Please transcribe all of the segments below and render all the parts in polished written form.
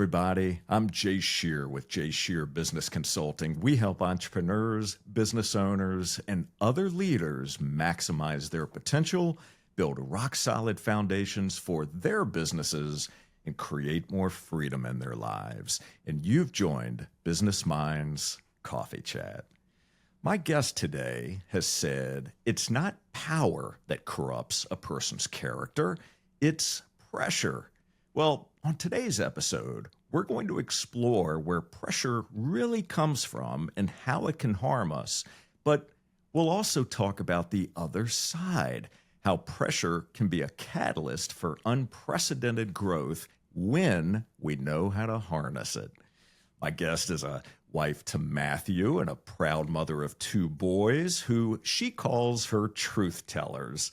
everybody. I'm Jay Scherr with Jay Scherr Business Consulting. We help entrepreneurs, business owners, and other leaders maximize their potential, build rock-solid foundations for their businesses, and create more freedom in their lives. And you've joined Business Minds Coffee Chat. My guest today has said it's not power that corrupts a person's character, it's pressure. Well, on today's episode, we're going to explore where pressure really comes from and how it can harm us. But we'll also talk about the other side, how pressure can be a catalyst for unprecedented growth when we know how to harness it. My guest is a wife to Matthew and a proud mother of 2 boys who she calls her truth tellers.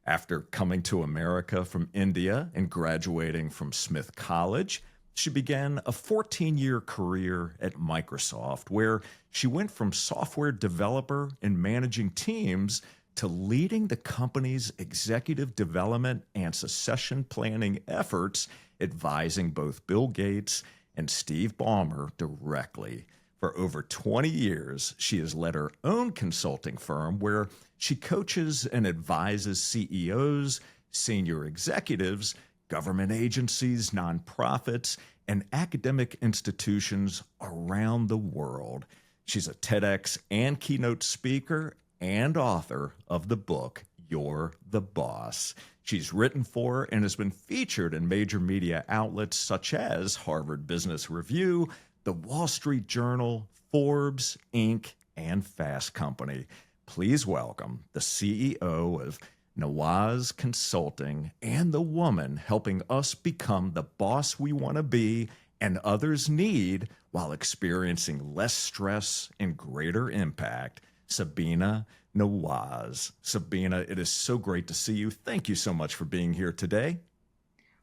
After coming to America from India and graduating from Smith College, she began a 14-year career at Microsoft, where she went from software developer and managing teams to leading the company's executive development and succession planning efforts, advising both Bill Gates and Steve Ballmer directly. For over 20 years, she has led her own consulting firm where she coaches and advises CEOs, senior executives, government agencies, nonprofits, and academic institutions around the world. She's a TEDx and keynote speaker and author of the book, You're the Boss. She's written for and has been featured in major media outlets such as Harvard Business Review, The Wall Street Journal, Forbes, Inc., and Fast Company. Please welcome the CEO of Nawaz Consulting and the woman helping us become the boss we want to be and others need while experiencing less stress and greater impact, Sabina Nawaz. Sabina, it is so great to see you. Thank you so much for being here today.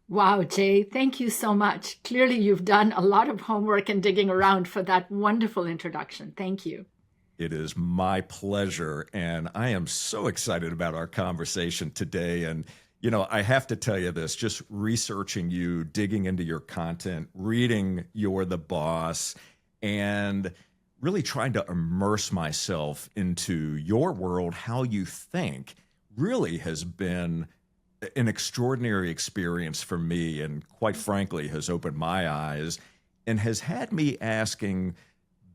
Wow, Jay, thank you so much. Clearly, you've done a lot of homework and digging around for that wonderful introduction. Thank you. It is my pleasure, and I am so excited about our conversation today. And, you know, I have to tell you this, just researching you, digging into your content, reading You're the Boss, and really trying to immerse myself into your world, how you think, really has been an extraordinary experience for me, and quite frankly has opened my eyes and has had me asking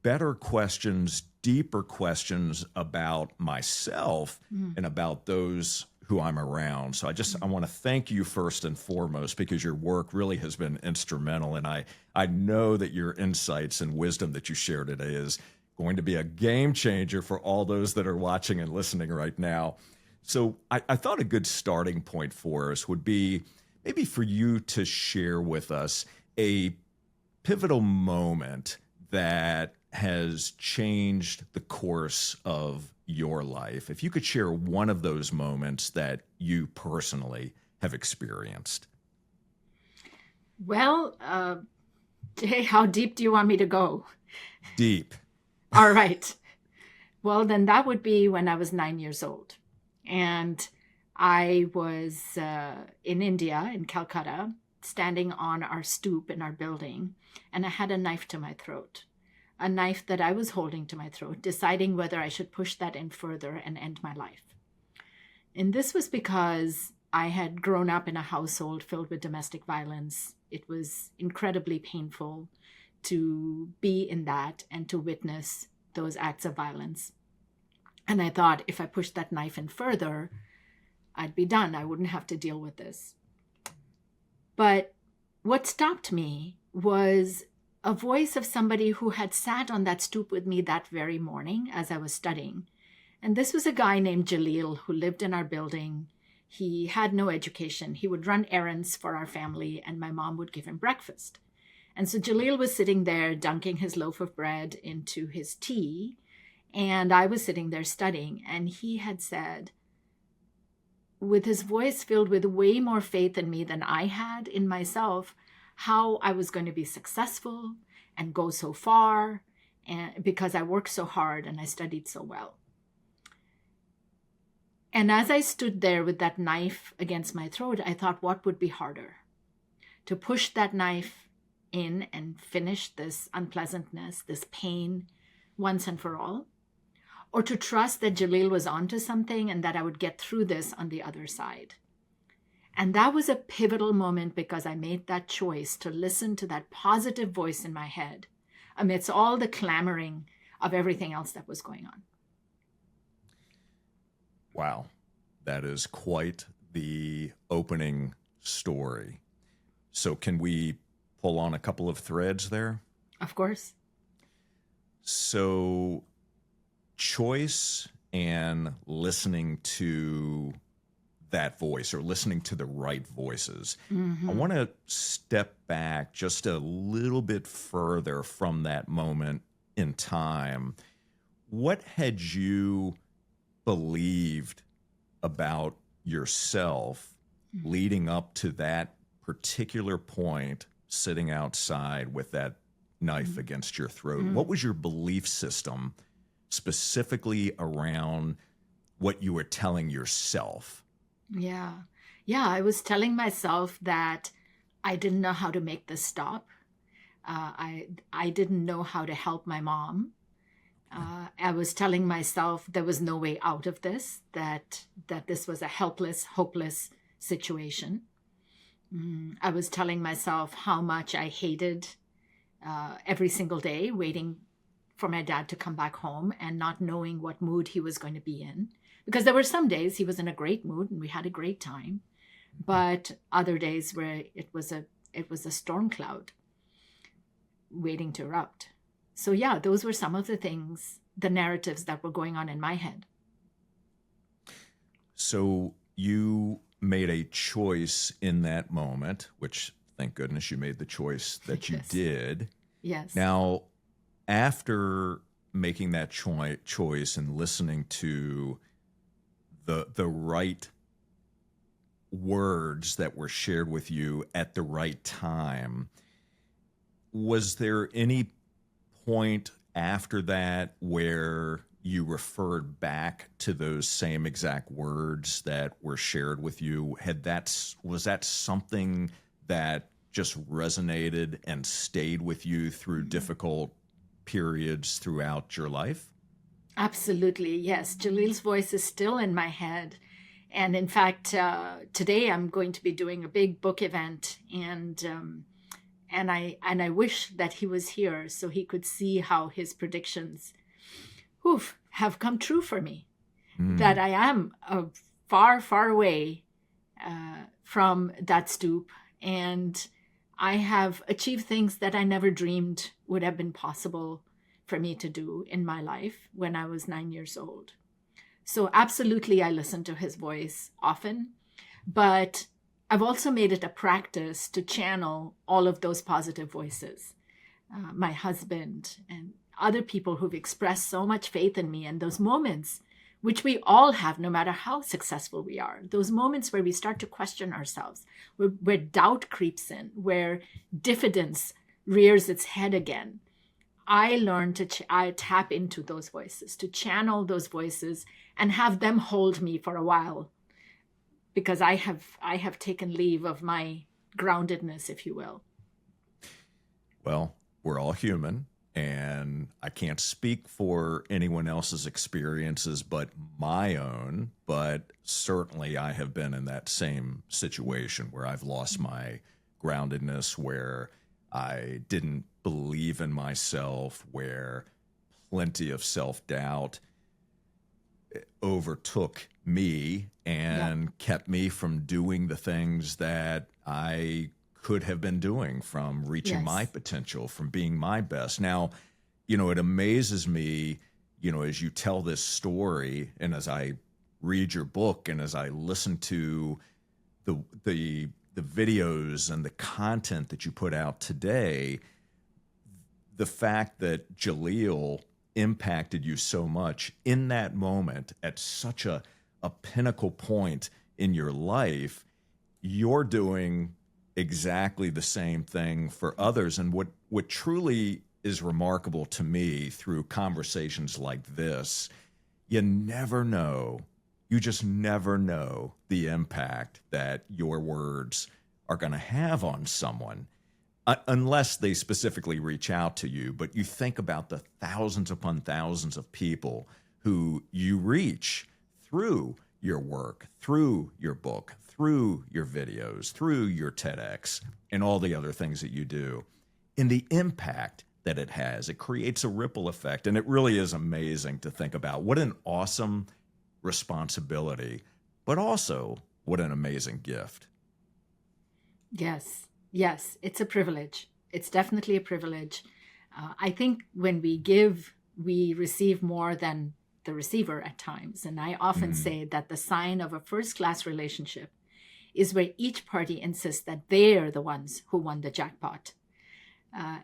better questions, deeper questions about myself and about those who I'm around. So I want to thank you first and foremost, because your work really has been instrumental, and I know that your insights and wisdom that you share today is going to be a game changer for all those that are watching and listening right now. So I thought a good starting point for us would be maybe for you to share with us a pivotal moment that has changed the course of your life. If you could share one of those moments that you personally have experienced. Well, Jay, how deep do you want me to go? Deep. All right. Well, then that would be when I was 9 years old. And I was in India, in Calcutta, standing on our stoop in our building, and I had a knife to my throat, a knife that I was holding to my throat, deciding whether I should push that in further and end my life. And this was because I had grown up in a household filled with domestic violence. It was incredibly painful to be in that and to witness those acts of violence. And I thought if I pushed that knife in further, I'd be done. I wouldn't have to deal with this. But what stopped me was a voice of somebody who had sat on that stoop with me that very morning as I was studying. And this was a guy named Jalil who lived in our building. He had no education. He would run errands for our family, and my mom would give him breakfast. And so Jalil was sitting there dunking his loaf of bread into his tea, and I was sitting there studying, and he had said, with his voice filled with way more faith in me than I had in myself, how I was going to be successful and go so far, and because I worked so hard and I studied so well. And as I stood there with that knife against my throat, I thought, what would be harder? To push that knife in and finish this unpleasantness, this pain once and for all, or to trust that Jaleel was onto something and that I would get through this on the other side. And that was a pivotal moment because I made that choice to listen to that positive voice in my head amidst all the clamoring of everything else that was going on. Wow. That is quite the opening story. So can we pull on a couple of threads there? Of course. So choice and listening to that voice, or listening to the right voices. Mm-hmm. I want to step back just a little bit further from that moment in time. What had you believed about yourself leading up to that particular point, sitting outside with that knife against your throat? What was your belief system specifically around what you were telling yourself? Yeah. I was telling myself that I didn't know how to make this stop. I didn't know how to help my mom. I was telling myself there was no way out of this, that this was a helpless, hopeless situation. I was telling myself how much I hated every single day waiting for my dad to come back home and not knowing what mood he was going to be in. Because there were some days he was in a great mood and we had a great time, but other days where it was a storm cloud waiting to erupt. So yeah, those were some of the things, the narratives that were going on in my head. So you made a choice in that moment, which thank goodness you made the choice that you Yes. did. Yes. Now, after making that choice and listening to the right words that were shared with you at the right time, was there any point after that where you referred back to those same exact words that were shared with you? Was that something that just resonated and stayed with you through difficult periods throughout your life? Absolutely. Yes. Jaleel's voice is still in my head. And in fact, today I'm going to be doing a big book event, and I wish that he was here so he could see how his predictions have come true for me. That I am far, far away from that stoop, and I have achieved things that I never dreamed would have been possible for me to do in my life when I was 9 years old. So absolutely, I listen to his voice often, but I've also made it a practice to channel all of those positive voices. My husband and other people who've expressed so much faith in me, and those moments, which we all have no matter how successful we are, those moments where we start to question ourselves, where doubt creeps in, where diffidence rears its head again. I learned I tap into those voices, to channel those voices and have them hold me for a while, because I have taken leave of my groundedness, if you will. Well, we're all human, and I can't speak for anyone else's experiences but my own, but certainly I have been in that same situation where I've lost my groundedness, where I didn't believe in myself, where plenty of self-doubt overtook me and kept me from doing the things that I could have been doing, from reaching my potential, from being my best. Now, it amazes me, as you tell this story, and as I read your book, and as I listen to the videos and the content that you put out today, the fact that Jaleel impacted you so much in that moment at such a pinnacle point in your life, you're doing exactly the same thing for others. And what truly is remarkable to me through conversations like this, you just never know the impact that your words are going to have on someone. unless they specifically reach out to you, but you think about the thousands upon thousands of people who you reach through your work, through your book, through your videos, through your TEDx, and all the other things that you do, and the impact that it has. It creates a ripple effect, and it really is amazing to think about. What an awesome responsibility, but also what an amazing gift. Yes, yes, it's a privilege. It's definitely a privilege. I think when we give, we receive more than the receiver at times. And I often say that the sign of a first-class relationship is where each party insists that they're the ones who won the jackpot.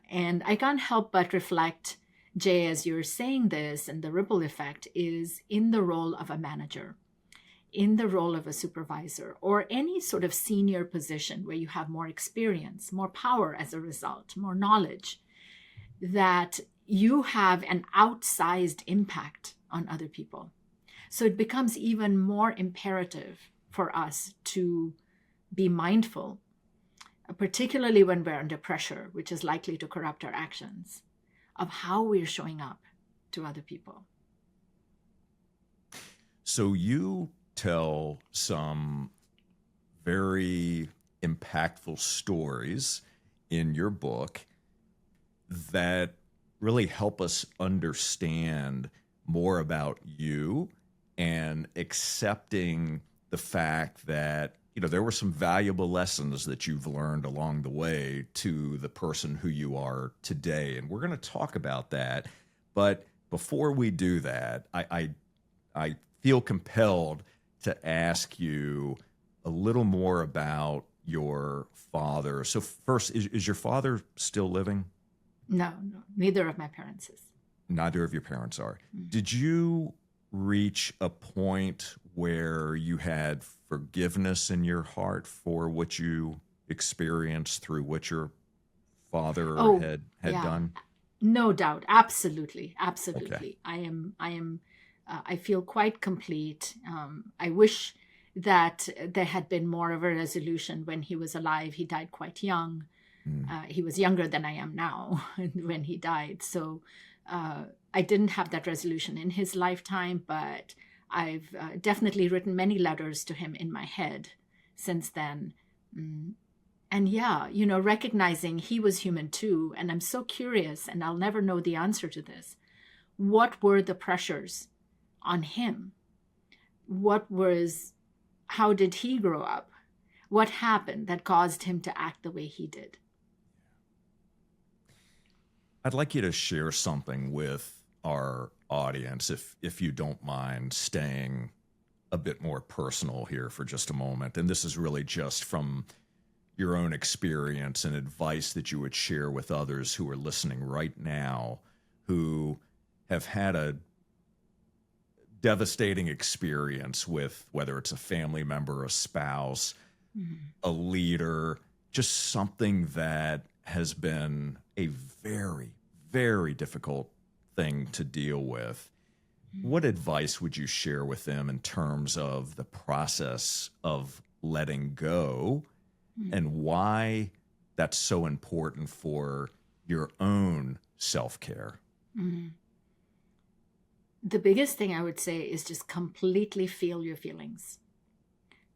And I can't help but reflect, Jay, as you're saying this, and the ripple effect is in the role of a manager, in the role of a supervisor, or any sort of senior position where you have more experience, more power as a result, more knowledge, that you have an outsized impact on other people. So it becomes even more imperative for us to be mindful, particularly when we're under pressure, which is likely to corrupt our actions, of how we're showing up to other people. So you tell some very impactful stories in your book that really help us understand more about you and accepting the fact that, you know, there were some valuable lessons that you've learned along the way to the person who you are today. And we're going to talk about that. But before we do that, I feel compelled to ask you a little more about your father. So first, is your father still living? No, neither of my parents is. Neither of your parents are. Did you reach a point where you had forgiveness in your heart for what you experienced through what your father had yeah, done? No doubt. Absolutely. Okay. I feel quite complete. I wish that there had been more of a resolution when he was alive. He died quite young. He was younger than I am now when he died. So I didn't have that resolution in his lifetime, but I've definitely written many letters to him in my head since then. And yeah, you know, recognizing he was human too. And I'm so curious, and I'll never know the answer to this. What were the pressures on him? How did he grow up? What happened that caused him to act the way he did? I'd like you to share something with our audience, if you don't mind staying a bit more personal here for just a moment. And this is really just from your own experience and advice that you would share with others who are listening right now, who have had a devastating experience with whether it's a family member, a spouse, a leader, just something that has been a very, very difficult thing to deal with. What advice would you share with them in terms of the process of letting go and why that's so important for your own self-care? The biggest thing I would say is just completely feel your feelings.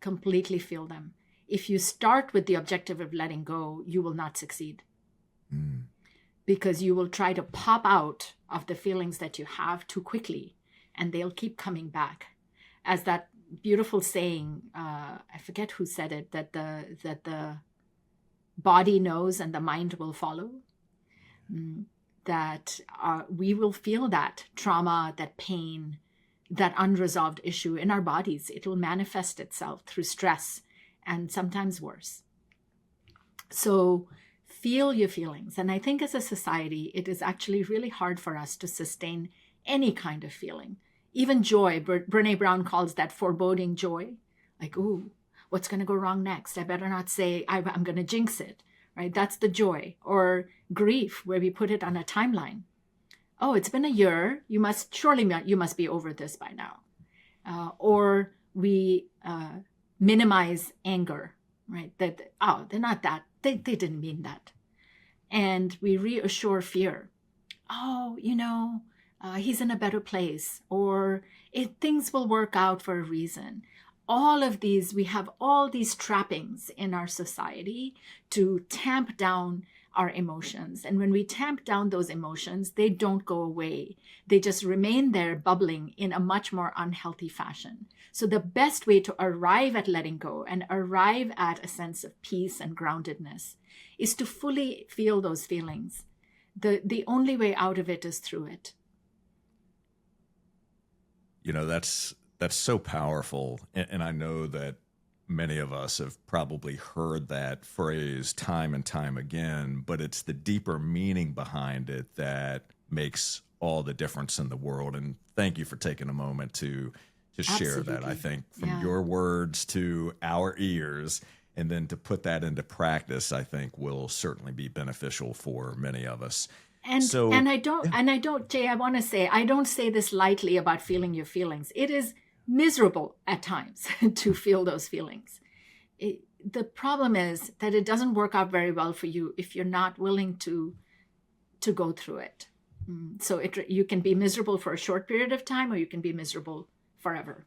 Completely feel them. If you start with the objective of letting go, you will not succeed. Because you will try to pop out of the feelings that you have too quickly, and they'll keep coming back. As that beautiful saying, I forget who said it, that the body knows and the mind will follow. That we will feel that trauma, that pain, that unresolved issue in our bodies. It will manifest itself through stress and sometimes worse. So feel your feelings. And I think as a society, it is actually really hard for us to sustain any kind of feeling. Even joy, Brene Brown calls that foreboding joy. Like, ooh, what's going to go wrong next? I better not say I'm going to jinx it, right? That's the joy. Or grief, where we put it on a timeline. Oh, it's been a year. You must be over this by now. Or we minimize anger, right? They're not that. They didn't mean that. and we reassure fear. Oh, he's in a better place, or things will work out for a reason. All of these, we have all these trappings in our society to tamp down our emotions. And when we tamp down those emotions, they don't go away. They just remain there bubbling in a much more unhealthy fashion. So the best way to arrive at letting go and arrive at a sense of peace and groundedness is to fully feel those feelings. The only way out of it is through it. That's so powerful. And I know that many of us have probably heard that phrase time and time again, but it's the deeper meaning behind it that makes all the difference in the world. And thank you for taking a moment to share that. I think from your words to our ears, and then to put that into practice, I think will certainly be beneficial for many of us. And I don't, Jay, I want to say, I don't say this lightly about feeling your feelings. It is miserable at times to feel those feelings. The problem is that it doesn't work out very well for you if you're not willing to go through it. So you can be miserable for a short period of time, or you can be miserable forever.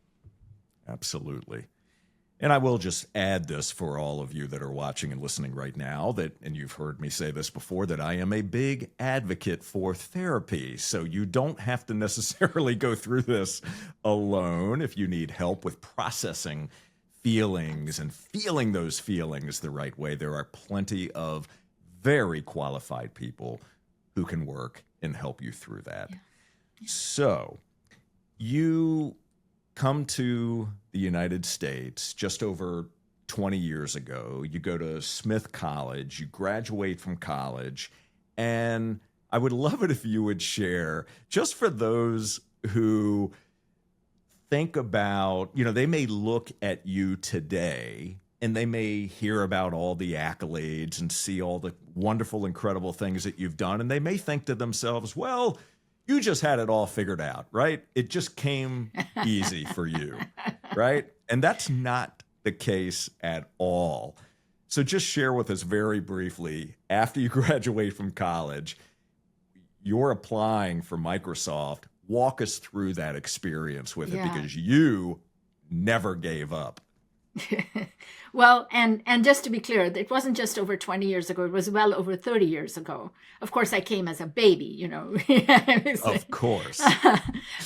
Absolutely. And I will just add this for all of you that are watching and listening right now, and you've heard me say this before, that I am a big advocate for therapy. So you don't have to necessarily go through this alone. If you need help with processing feelings and feeling those feelings the right way, there are plenty of very qualified people who can work and help you through that. Yeah. So you come to the United States just over 20 years ago. You go to Smith College, you graduate from college, and I would love it if you would share, just for those who think about, they may look at you today and they may hear about all the accolades and see all the wonderful, incredible things that you've done, and they may think to themselves, well, you just had it all figured out, right? It just came easy for you, right? And that's not the case at all. So just share with us very briefly, after you graduate from college, you're applying for Microsoft. Walk us through that experience with it, because you never gave up. Well, and just to be clear, it wasn't just over 20 years ago. It was well over 30 years ago. Of course, I came as a baby, Of course.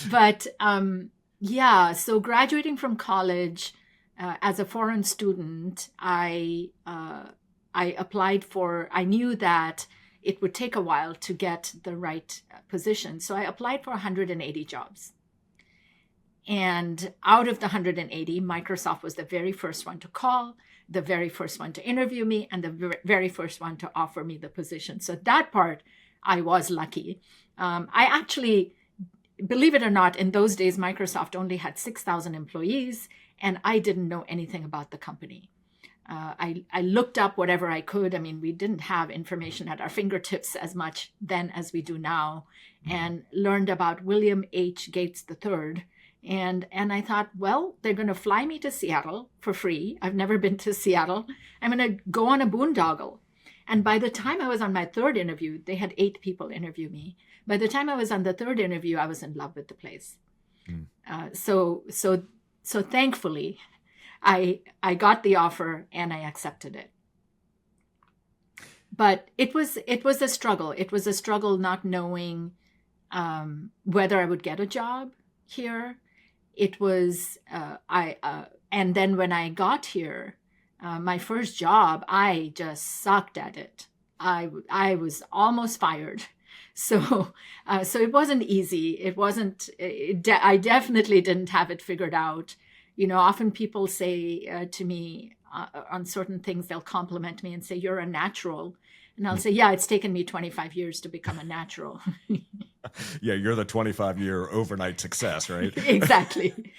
But so graduating from college as a foreign student, I applied for, I knew that it would take a while to get the right position. So I applied for 180 jobs. And out of the 180, Microsoft was the very first one to call, the very first one to interview me, and the very first one to offer me the position. So that part, I was lucky. I actually, believe it or not, in those days, Microsoft only had 6,000 employees, and I didn't know anything about the company. I looked up whatever I could. I mean, we didn't have information at our fingertips as much then as we do now, and learned about William H. Gates III. And I thought, well, they're going to fly me to Seattle for free. I've never been to Seattle. I'm going to go on a boondoggle. And by the time I was on my third interview, they had 8 people interview me. By the time I was on the third interview, I was in love with the place. So thankfully, I got the offer and I accepted it. But it was a struggle. It was a struggle not knowing whether I would get a job here. It was, and then when I got here, my first job, I just sucked at it. I was almost fired. So it wasn't easy. I definitely didn't have it figured out. Often people say to me on certain things, they'll compliment me and say, you're a natural. And I'll say, yeah, it's taken me 25 years to become a natural. Yeah, you're the 25-year overnight success, right? Exactly.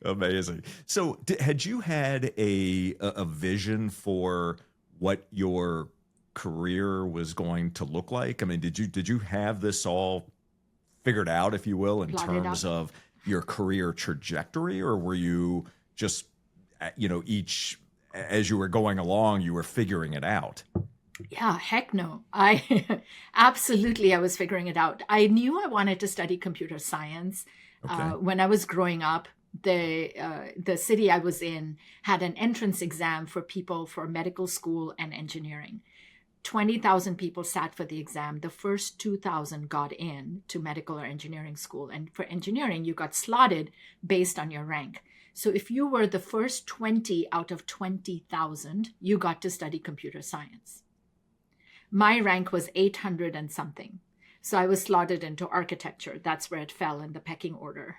Amazing. So had you had a vision for what your career was going to look like? I mean, did you have this all figured out, if you will, in terms of your career trajectory, or were you just, as you were going along, you were figuring it out? Yeah, heck no. I absolutely, I was figuring it out. I knew I wanted to study computer science. Okay. When I was growing up, the city I was in had an entrance exam for people for medical school and engineering. 20,000 people sat for the exam. The first 2,000 got in to medical or engineering school. And for engineering, you got slotted based on your rank. So if you were the first 20 out of 20,000, you got to study computer science. My rank was 800 and something. So I was slotted into architecture. That's where it fell in the pecking order.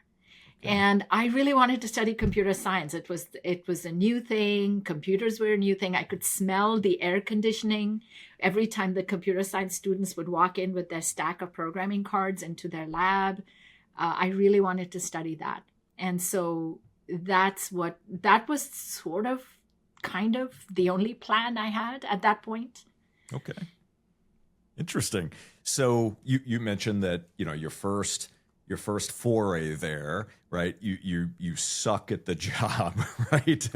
Okay. And I really wanted to study computer science. It was a new thing. Computers were a new thing. I could smell the air conditioning every time the computer science students would walk in with their stack of programming cards into their lab. I really wanted to study that. And so that was sort of kind of the only plan I had at that point. Okay. Interesting. So you mentioned that, your first foray there, right? You suck at the job, right?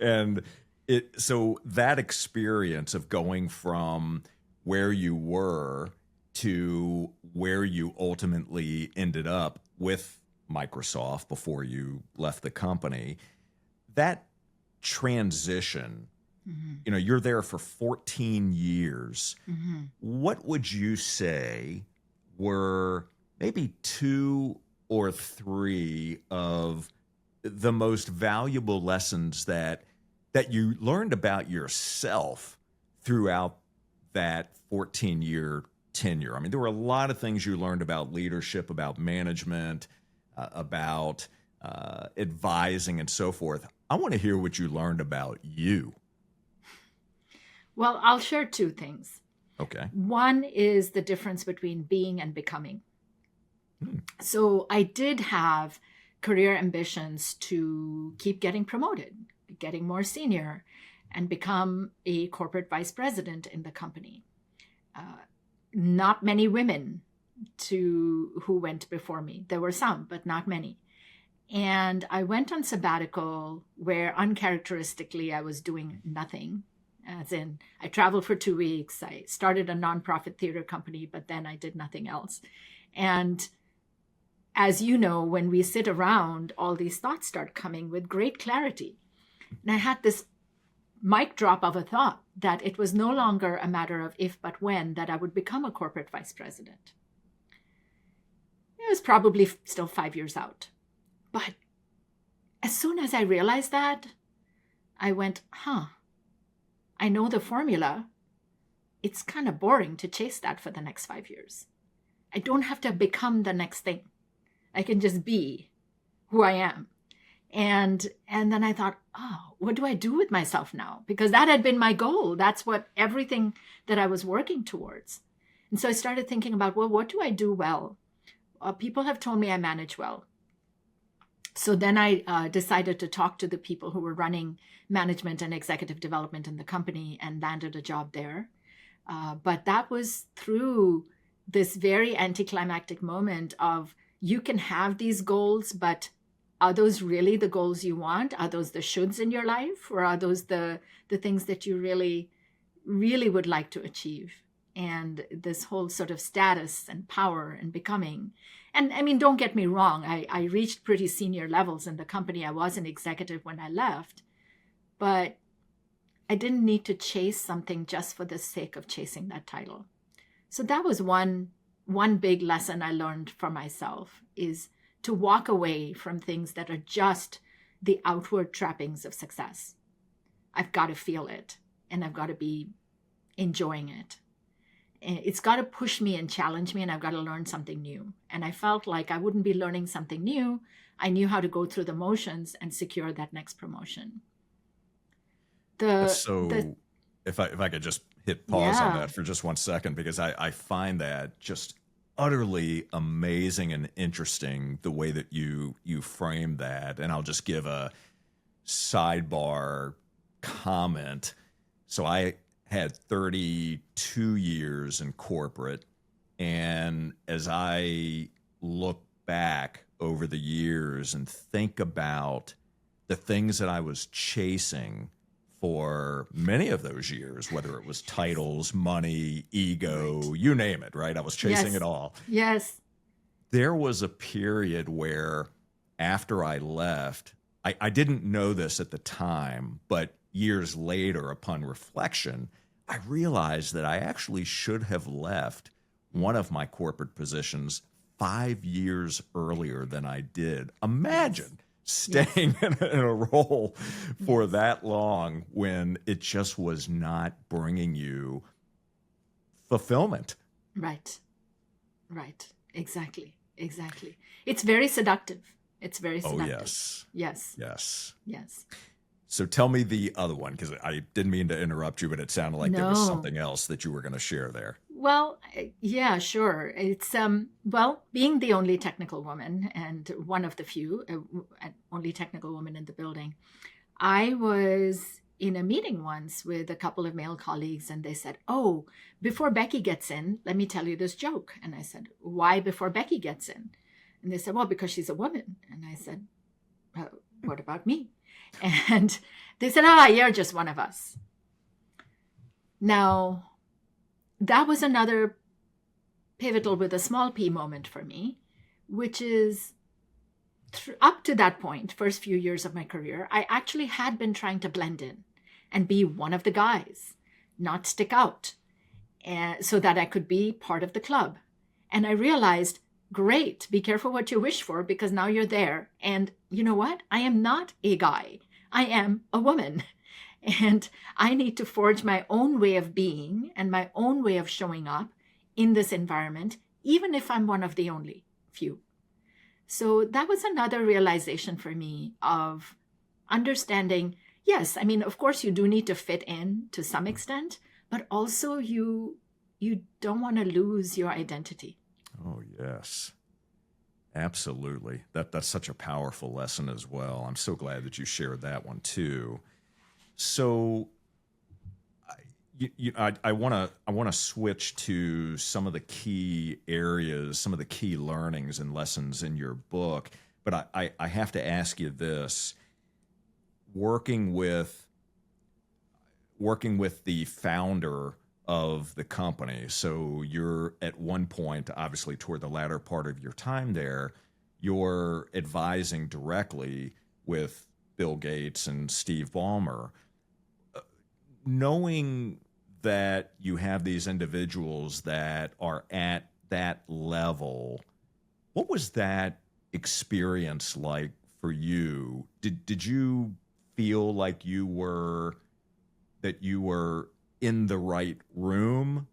And so that experience of going from where you were to where you ultimately ended up with Microsoft before you left the company, that transition, you're there for 14 years. Mm-hmm. What would you say were maybe 2 or 3 of the most valuable lessons that you learned about yourself throughout that 14-year tenure? I mean, there were a lot of things you learned about leadership, about management, about advising and so forth. I want to hear what you learned about you. Well, I'll share 2 things. Okay. One is the difference between being and becoming. So I did have career ambitions to keep getting promoted, getting more senior, and become a corporate vice president in the company. Not many women who went before me. There were some, but not many. And I went on sabbatical where uncharacteristically I was doing nothing. As in, I traveled for 2 weeks. I started a nonprofit theater company, but then I did nothing else. And as you know, when we sit around, all these thoughts start coming with great clarity. And I had this mic drop of a thought that it was no longer a matter of if but when that I would become a corporate vice president. It was probably still 5 years out. But as soon as I realized that, I went, I know the formula. It's kind of boring to chase that for the next 5 years. I don't have to become the next thing. I can just be who I am. And then I thought, what do I do with myself now? Because that had been my goal. That's what everything that I was working towards. And so I started thinking about, well, what do I do well? People have told me I manage well. So then I decided to talk to the people who were running management and executive development in the company and landed a job there. But that was through this very anticlimactic moment of you can have these goals, but are those really the goals you want? Are those the shoulds in your life? Or are those the things that you really, really would like to achieve? And this whole sort of status and power and becoming. And I mean, don't get me wrong. I reached pretty senior levels in the company. I was an executive when I left, but I didn't need to chase something just for the sake of chasing that title. So that was one big lesson I learned for myself, is to walk away from things that are just the outward trappings of success. I've got to feel it, and I've got to be enjoying it. It's got to push me and challenge me, and I've got to learn something new. And I felt like I wouldn't be learning something new. I knew how to go through the motions and secure that next promotion. If I could just hit pause on that for just 1 second, because I find that just utterly amazing and interesting, the way that you frame that. And I'll just give a sidebar comment. So I had 32 years in corporate, and as I look back over the years and think about the things that I was chasing for many of those years, whether it was titles, money, ego, you name it, right? I was chasing it all. Yes. There was a period where after I left, I didn't know this at the time, but years later, upon reflection, I realized that I actually should have left one of my corporate positions 5 years earlier than I did. Imagine staying in a role for that long when it just was not bringing you fulfillment. Right. Exactly. It's very seductive. Oh, yes. Yes. So tell me the other one, because I didn't mean to interrupt you, but it sounded like there was something else that you were going to share there. Well, yeah, sure. It's being the only technical woman and one of the few, only technical woman in the building. I was in a meeting once with a couple of male colleagues, and they said, "Oh, before Becky gets in, let me tell you this joke." And I said, "Why before Becky gets in?" And they said, "Well, because she's a woman." And I said, "What about me?" And they said, "You're just one of us." Now, that was another pivotal with a small p moment for me, which is up to that point, first few years of my career, I actually had been trying to blend in and be one of the guys, not stick out, and so that I could be part of the club. And I realized, great, be careful what you wish for, because now you're there. And you know what? I am not a guy. I am a woman. And I need to forge my own way of being and my own way of showing up in this environment, even if I'm one of the only few. So that was another realization for me of understanding, yes, I mean, of course, you do need to fit in to some extent, but also you don't want to lose your identity. Oh, yes. Absolutely. That's such a powerful lesson as well. I'm so glad that you shared that one too. So I want to switch to some of the key areas, some of the key learnings and lessons in your book. But I have to ask you this: working with the founder of the company. So you're at one point, obviously toward the latter part of your time there, you're advising directly with Bill Gates and Steve Ballmer. Knowing that you have these individuals that are at that level, what was that experience like for you? Did you feel like you were in the right room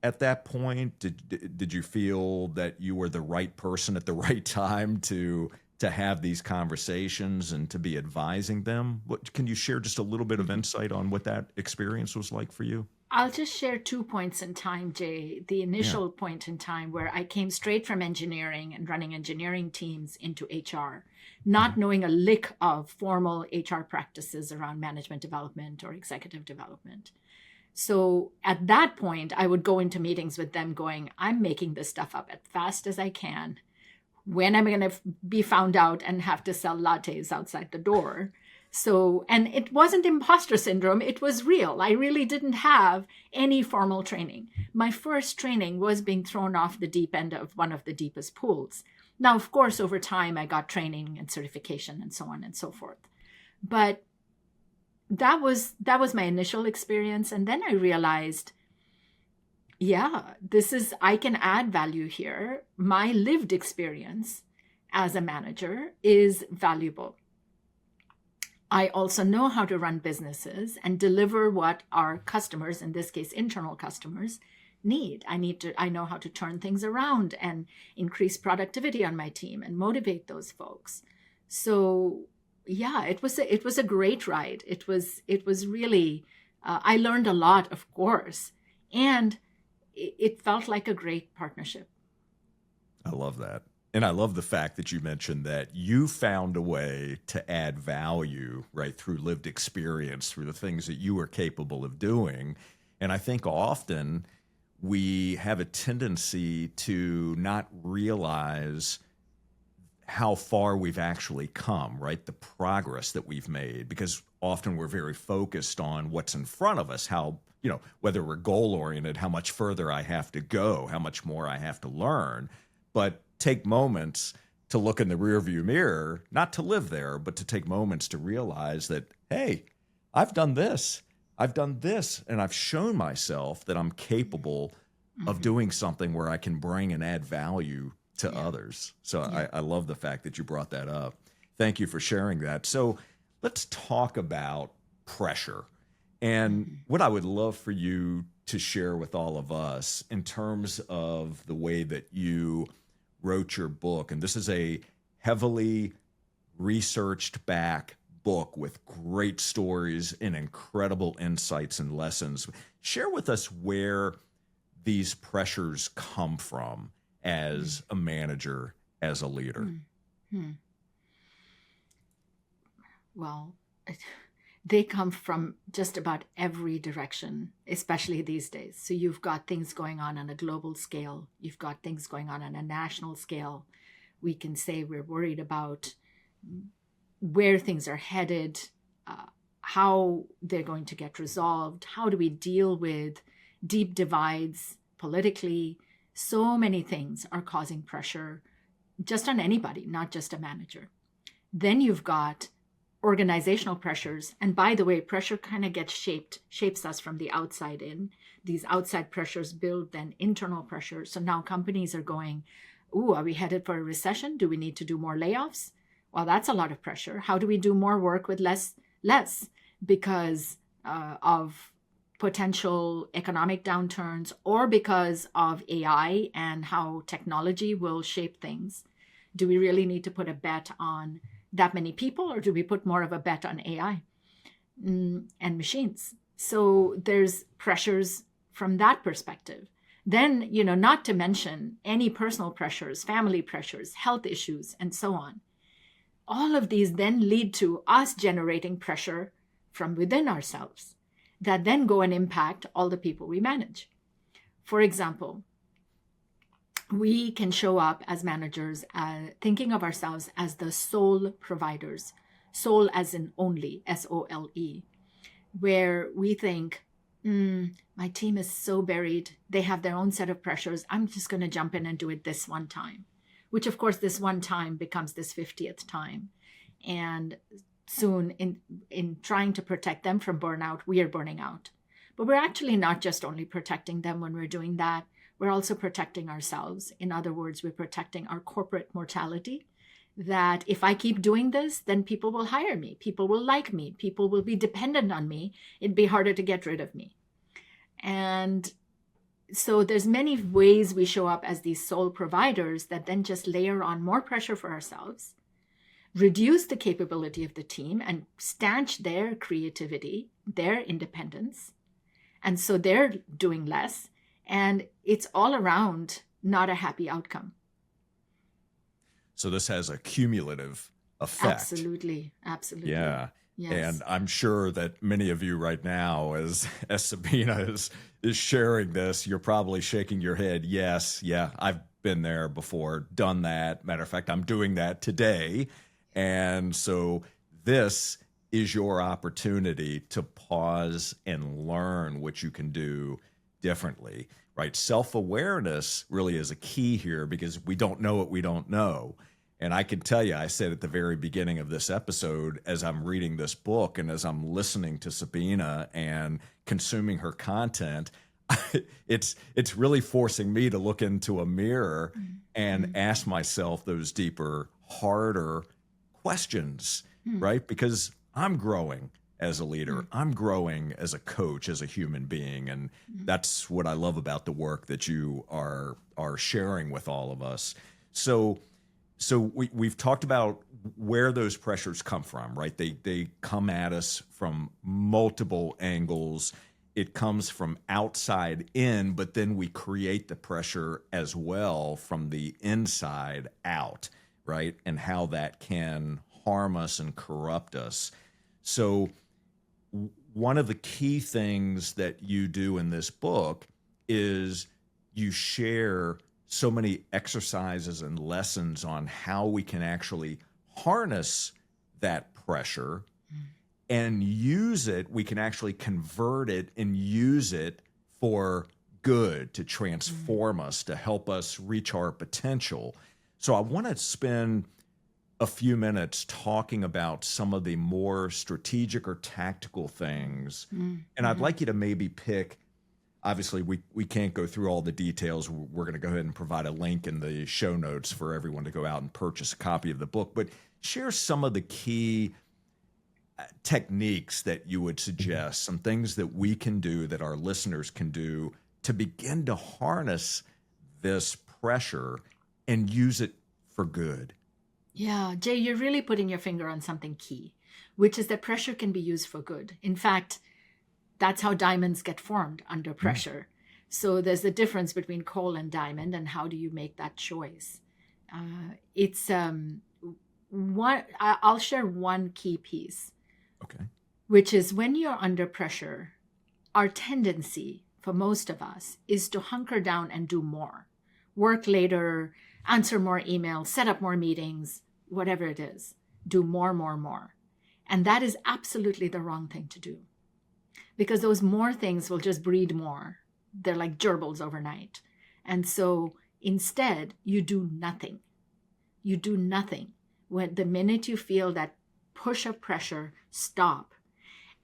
at that point? Did you feel that you were the right person at the right time to have these conversations and to be advising them? Can you share just a little bit of insight on what that experience was like for you? I'll just share 2 points in time, Jay. The initial point in time where I came straight from engineering and running engineering teams into HR, not knowing a lick of formal HR practices around management development or executive development. So at that point, I would go into meetings with them going, I'm making this stuff up as fast as I can. When am I going to be found out and have to sell lattes outside the door? So, and it wasn't imposter syndrome. It was real. I really didn't have any formal training. My first training was being thrown off the deep end of one of the deepest pools. Now, of course, over time, I got training and certification and so on and so forth. But that was my initial experience. And then I realized, I can add value here. My lived experience as a manager is valuable. I also know how to run businesses and deliver what our customers, in this case, internal customers, need. I know how to turn things around and increase productivity on my team and motivate those folks. So it was a great ride. It was really, I learned a lot, of course, and it felt like a great partnership. I love that. And I love the fact that you mentioned that you found a way to add value, right, through lived experience, through the things that you were capable of doing. And I think often we have a tendency to not realize how far we've actually come, right? The progress that we've made, because often we're very focused on what's in front of us, how, whether we're goal oriented, how much further I have to go, how much more I have to learn. But take moments to look in the rearview mirror, not to live there, but to take moments to realize that, hey, I've done this, and I've shown myself that I'm capable of doing something where I can bring and add value to others. So I love the fact that you brought that up. Thank you for sharing that. So let's talk about pressure and what I would love for you to share with all of us in terms of the way that you wrote your book. And this is a heavily researched back book with great stories and incredible insights and lessons. Share with us where these pressures come from as a manager, as a leader. Well, they come from just about every direction, especially these days. So you've got things going on a global scale. You've got things going on a national scale. We can say we're worried about where things are headed, how they're going to get resolved. How do we deal with deep divides politically? So many things are causing pressure just on anybody, not just a manager. Then you've got organizational pressures. And by the way, pressure kind of shapes us from the outside in. These outside pressures build then internal pressure. So now companies are going, ooh, are we headed for a recession? Do we need to do more layoffs? Well, that's a lot of pressure. How do we do more work with less? Because of potential economic downturns or because of AI and how technology will shape things. Do we really need to put a bet on that many people, or do we put more of a bet on AI and machines? So there's pressures from that perspective. Then, not to mention any personal pressures, family pressures, health issues, and so on. All of these then lead to us generating pressure from within ourselves that then go and impact all the people we manage. For example, we can show up as managers thinking of ourselves as the sole providers, sole as in only, SOLE, where we think, my team is so buried, they have their own set of pressures, I'm just going to jump in and do it this one time, which of course this one time becomes this 50th time. And soon in trying to protect them from burnout, we are burning out. But we're actually not just only protecting them when we're doing that, we're also protecting ourselves. In other words, we're protecting our corporate mortality, that if I keep doing this, then people will hire me, people will like me, people will be dependent on me, it'd be harder to get rid of me. And so there's many ways we show up as these sole providers that then just layer on more pressure for ourselves, reduce the capability of the team and stanch their creativity, their independence. And so they're doing less. And it's all around not a happy outcome. So this has a cumulative effect. Absolutely. Yeah. Yes. And I'm sure that many of you right now, as Sabina is sharing this, you're probably shaking your head. Yes, yeah, I've been there before, done that. Matter of fact, I'm doing that today. And so this is your opportunity to pause and learn what you can do differently, right? Self-awareness really is a key here because we don't know what we don't know. And I can tell you, I said at the very beginning of this episode, as I'm reading this book and as I'm listening to Sabina and consuming her content, it's really forcing me to look into a mirror and ask myself those deeper, harder questions, right? Because I'm growing as a leader. I'm growing as a coach, as a human being. And that's what I love about the work that you are sharing with all of us. So we've talked about where those pressures come from, right? They come at us from multiple angles. It comes from outside in, but then we create the pressure as well from the inside out, right? And how that can harm us and corrupt us. So one of the key things that you do in this book is you share so many exercises and lessons on how we can actually harness that pressure and use it. We can actually convert it and use it for good, to transform us, to help us reach our potential. So I want to spend a few minutes talking about some of the more strategic or tactical things. And I'd like you to maybe pick, obviously we can't go through all the details. We're going to go ahead and provide a link in the show notes for everyone to go out and purchase a copy of the book, but share some of the key techniques that you would suggest, some things that we can do, that our listeners can do to begin to harness this pressure and use it for good. Yeah, Jay, you're really putting your finger on something key, which is that pressure can be used for good. In fact, that's how diamonds get formed, under pressure. So there's a difference between coal and diamond, and how do you make that choice? I'll share one key piece. Okay. Which is, when you're under pressure, our tendency for most of us is to hunker down and do more, work later, answer more emails, set up more meetings, whatever it is, do more. And that is absolutely the wrong thing to do, because those more things will just breed more. They're like gerbils overnight. And so instead, you do nothing. You do nothing. When the minute you feel that push of pressure, stop.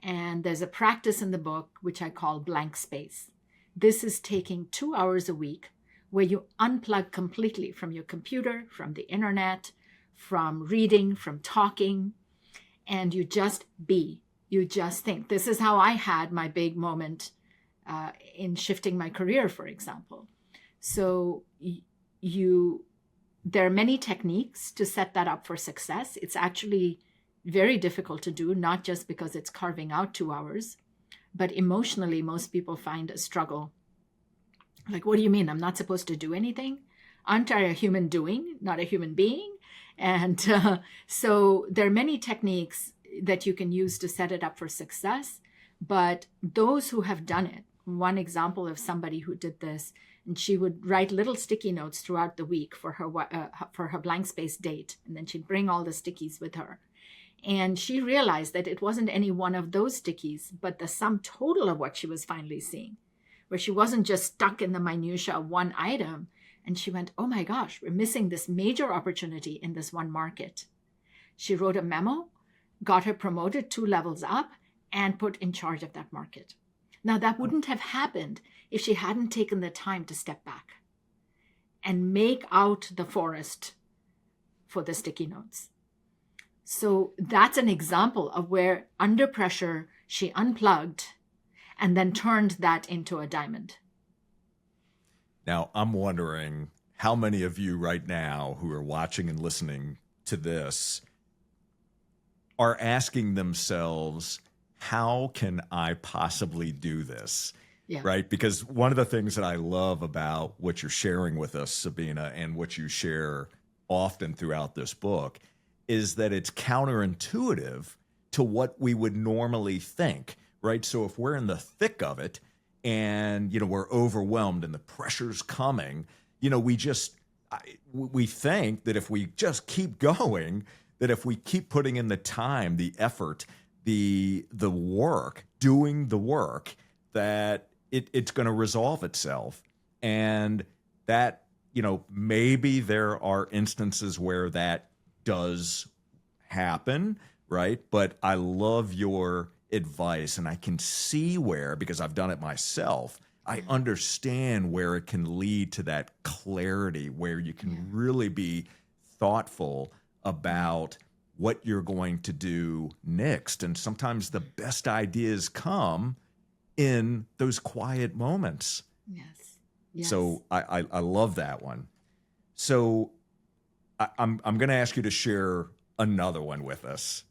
And there's a practice in the book which I call blank space. This is taking 2 hours a week where you unplug completely from your computer, from the internet, from reading, from talking, and you just be. You just think. This is how I had my big moment in shifting my career, for example. So there are many techniques to set that up for success. It's actually very difficult to do, not just because it's carving out 2 hours, but emotionally, most people find a struggle. Like, what do you mean? I'm not supposed to do anything? Aren't I a human doing, not a human being? And so there are many techniques that you can use to set it up for success. But those who have done it, one example of somebody who did this, and she would write little sticky notes throughout the week for her blank space date. And then she'd bring all the stickies with her. And she realized that it wasn't any one of those stickies, but the sum total of what she was finally seeing, where she wasn't just stuck in the minutia of one item. And she went, oh my gosh, we're missing this major opportunity in this one market. She wrote a memo, got her promoted 2 levels up, and put in charge of that market. Now, that wouldn't have happened if she hadn't taken the time to step back and make out the forest for the sticky notes. So that's an example of where, under pressure, she unplugged and then turned that into a diamond. Now, I'm wondering how many of you right now who are watching and listening to this are asking themselves, how can I possibly do this? Yeah. Right? Because one of the things that I love about what you're sharing with us, Sabina, and what you share often throughout this book, is that it's counterintuitive to what we would normally think, right? So if we're in the thick of it and, we're overwhelmed and the pressure's coming, we think that if we just keep going, that if we keep putting in the time, the effort, the work, doing the work, that it's going to resolve itself. And that, maybe there are instances where that does happen, right? But I love your advice, and I can see where, because I've done it myself, I understand where it can lead to that clarity, where you can really be thoughtful about what you're going to do next. And sometimes the best ideas come in those quiet moments. Yes. So I love that one. So I'm going to ask you to share another one with us,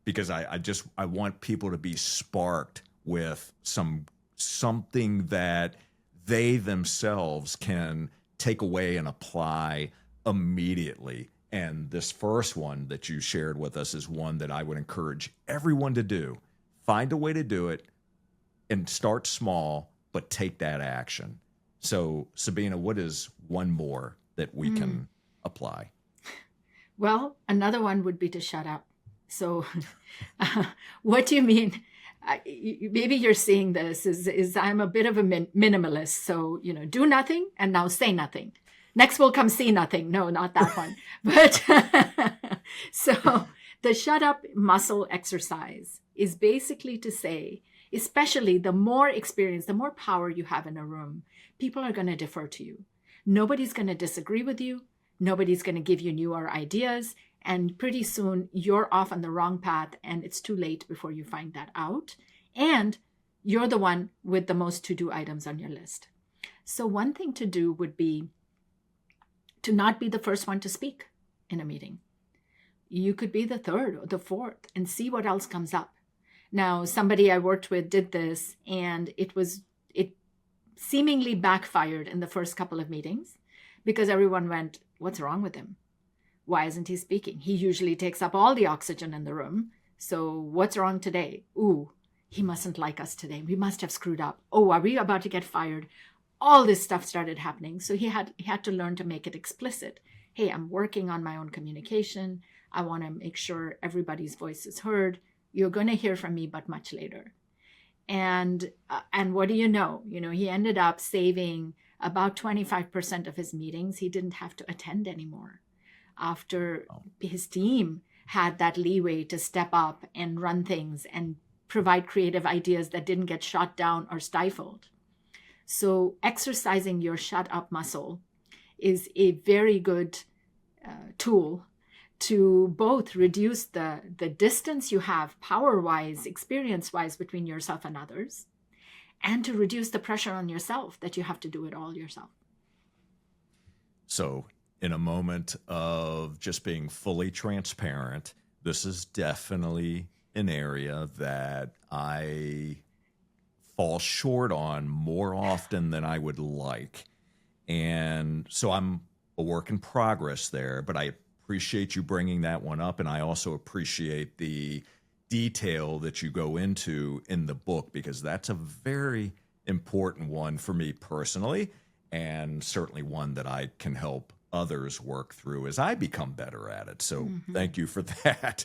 because I want people to be sparked with something that they themselves can take away and apply immediately. And this first one that you shared with us is one that I would encourage everyone to do. Find a way to do it and start small, but take that action. So, Sabina, what is one more that we can apply? Well, another one would be to shut up. So, what do you mean? Maybe you're seeing this is I'm a bit of a minimalist. So, do nothing and now say nothing. Next will come see nothing. No, not that one. But so the shut up muscle exercise is basically to say, especially the more experience, the more power you have in a room, people are going to defer to you. Nobody's going to disagree with you. Nobody's going to give you newer ideas. And pretty soon you're off on the wrong path and it's too late before you find that out. And you're the one with the most to-do items on your list. So one thing to do would be to not be the first one to speak in a meeting. You could be the third or the fourth and see what else comes up. Now, somebody I worked with did this and it seemingly backfired in the first couple of meetings because everyone went, what's wrong with him? Why isn't he speaking? He usually takes up all the oxygen in the room. So what's wrong today? Ooh, he mustn't like us today. We must have screwed up. Oh, are we about to get fired? All this stuff started happening. So he had to learn to make it explicit. Hey, I'm working on my own communication. I want to make sure everybody's voice is heard. You're going to hear from me, but much later. And what do you know? He ended up saving about 25% of his meetings. He didn't have to attend anymore after his team had that leeway to step up and run things and provide creative ideas that didn't get shot down or stifled. So exercising your shut up muscle is a very good tool to both reduce the distance you have power-wise, experience-wise between yourself and others, and to reduce the pressure on yourself that you have to do it all yourself. So in a moment of just being fully transparent, this is definitely an area that I fall short on more often than I would like. And so I'm a work in progress there, but I appreciate you bringing that one up. And I also appreciate the detail that you go into in the book, because that's a very important one for me personally, and certainly one that I can help others work through as I become better at it. So thank you for that.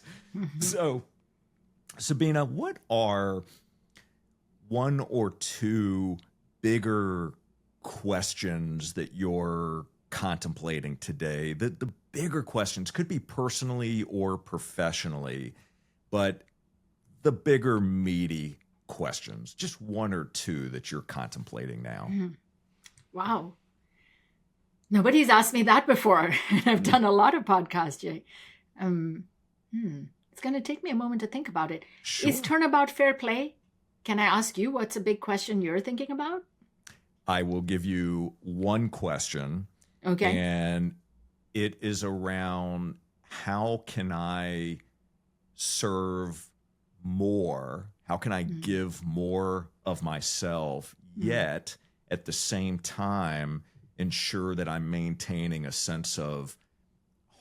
So Sabina, what are one or two bigger questions that you're contemplating today? The bigger questions could be personally or professionally, but the bigger meaty questions, just one or two that you're contemplating now. Wow. Nobody's asked me that before. I've done a lot of podcasts, Jay. It's going to take me a moment to think about it. Sure. Is turnabout fair play? Can I ask you what's a big question you're thinking about? I will give you one question. Okay. And it is around, how can I serve more? How can I give more of myself, yet at the same time ensure that I'm maintaining a sense of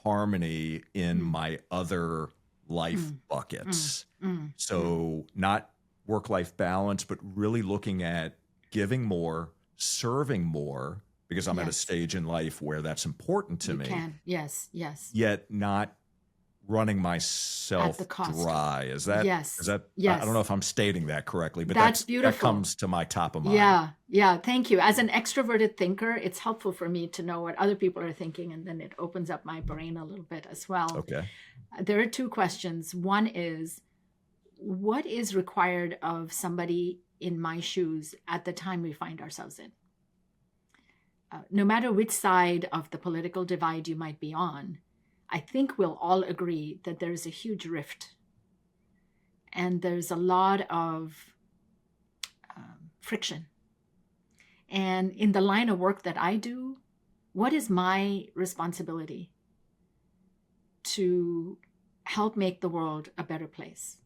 harmony in my other life buckets? So not work-life balance, but really looking at giving more, serving more, because I'm at a stage in life where that's important to me. Yes. Yet not running myself dry. Is that? Yes. I don't know if I'm stating that correctly, but that's beautiful. That comes to my top of mind. Yeah. Thank you. As an extroverted thinker, it's helpful for me to know what other people are thinking, and then it opens up my brain a little bit as well. Okay. There are two questions. One is, what is required of somebody in my shoes at the time we find ourselves in? No matter which side of the political divide you might be on, I think we'll all agree that there's a huge rift. And there's a lot of friction. And in the line of work that I do, what is my responsibility to help make the world a better place?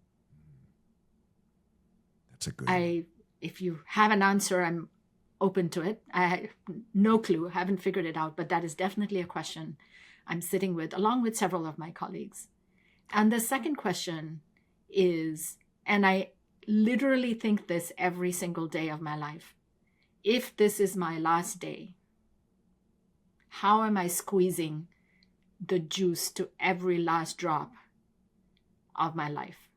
That's a good one. If you have an answer, I'm open to it. I have no clue, haven't figured it out, but that is definitely a question I'm sitting with, along with several of my colleagues. And the second question is, and I literally think this every single day of my life, if this is my last day, how am I squeezing the juice to every last drop of my life?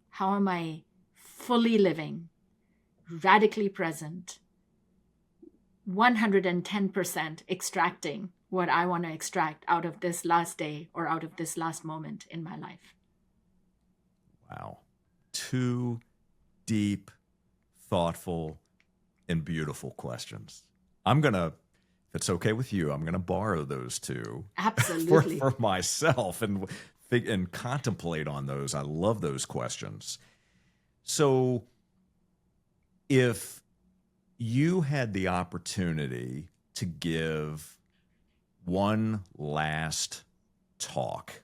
How am I fully living, radically present, 110% extracting what I want to extract out of this last day or out of this last moment in my life? Wow. 2 deep, thoughtful, and beautiful questions. If it's okay with you, I'm going to borrow those 2 Absolutely. for myself and contemplate on those. I love those questions. So if you had the opportunity to give one last talk,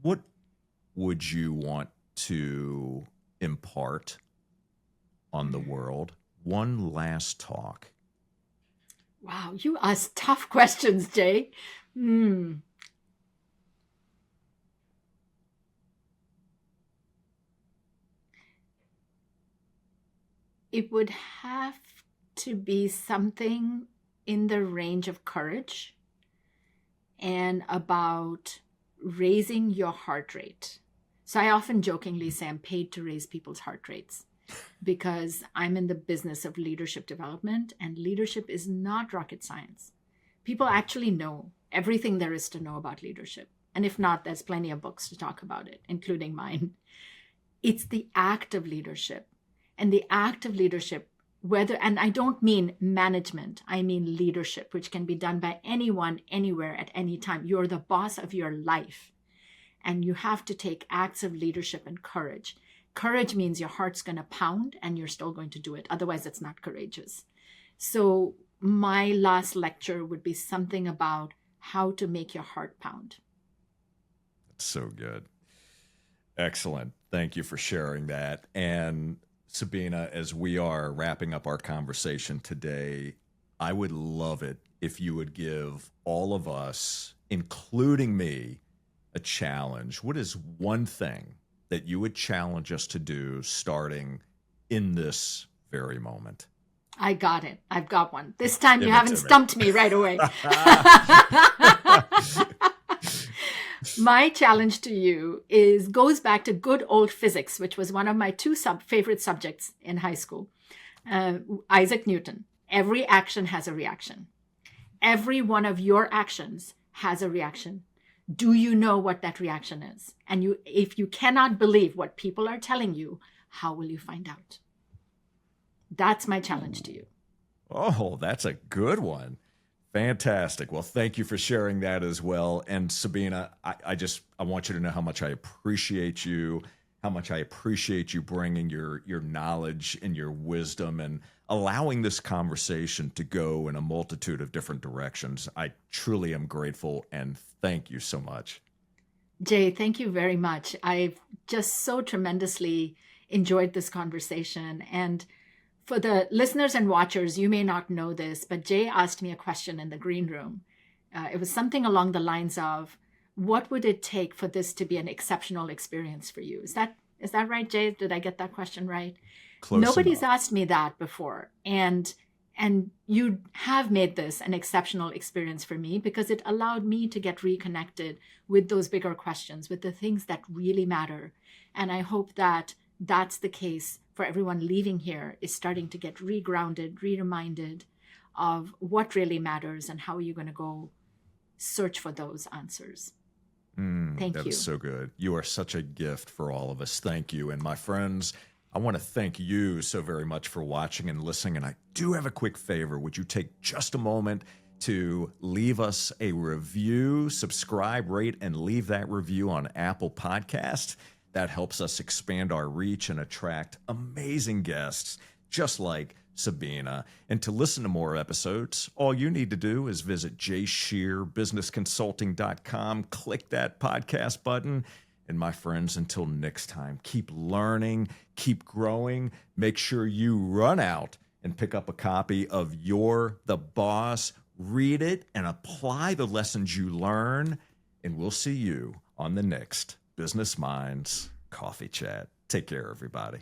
what would you want to impart on the world? One last talk. Wow, you ask tough questions, Jay. It would have to be something in the range of courage and about raising your heart rate. So I often jokingly say I'm paid to raise people's heart rates because I'm in the business of leadership development, and leadership is not rocket science. People actually know everything there is to know about leadership. And if not, there's plenty of books to talk about it, including mine. It's the act of leadership. And the act of leadership, and I don't mean management, I mean leadership, which can be done by anyone, anywhere, at any time. You're the boss of your life. And you have to take acts of leadership and courage. Courage means your heart's going to pound and you're still going to do it. Otherwise, it's not courageous. So my last lecture would be something about how to make your heart pound. That's so good. Excellent. Thank you for sharing that. And Sabina, as we are wrapping up our conversation today, I would love it if you would give all of us, including me, a challenge. What is one thing that you would challenge us to do starting in this very moment? I got it. I've got one. This time you haven't stumped me right away. My challenge to you goes back to good old physics, which was one of my 2 favorite subjects in high school. Isaac Newton. Every action has a reaction. Every one of your actions has a reaction. Do you know what that reaction is? And if you cannot believe what people are telling you, how will you find out? That's my challenge to you. Oh, that's a good one. Fantastic. Well, thank you for sharing that as well. And Sabina, I want you to know how much I appreciate you, how much I appreciate you bringing your knowledge and your wisdom and allowing this conversation to go in a multitude of different directions. I truly am grateful, and thank you so much. Jay, thank you very much. I've just so tremendously enjoyed this conversation. And for the listeners and watchers, you may not know this, but Jay asked me a question in the green room. It was something along the lines of, what would it take for this to be an exceptional experience for you? Is that right, Jay? Did I get that question right? Close Nobody's enough. asked me that before. And you have made this an exceptional experience for me because it allowed me to get reconnected with those bigger questions, with the things that really matter. And I hope that that's the case for everyone leaving here, is starting to get regrounded, reminded of what really matters and how you're going to go search for those answers. Thank you. That is so good. You are such a gift for all of us. Thank you. And my friends, I want to thank you so very much for watching and listening. And I do have a quick favor. Would you take just a moment to leave us a review, subscribe, rate, and leave that review on Apple Podcasts? That helps us expand our reach and attract amazing guests just like Sabina. And to listen to more episodes, all you need to do is visit jscherbusinessconsulting.com, click that podcast button. And my friends, until next time, keep learning, keep growing. Make sure you run out and pick up a copy of You're the Boss. Read it and apply the lessons you learn. And we'll see you on the next Business Minds Coffee Chat. Take care, everybody.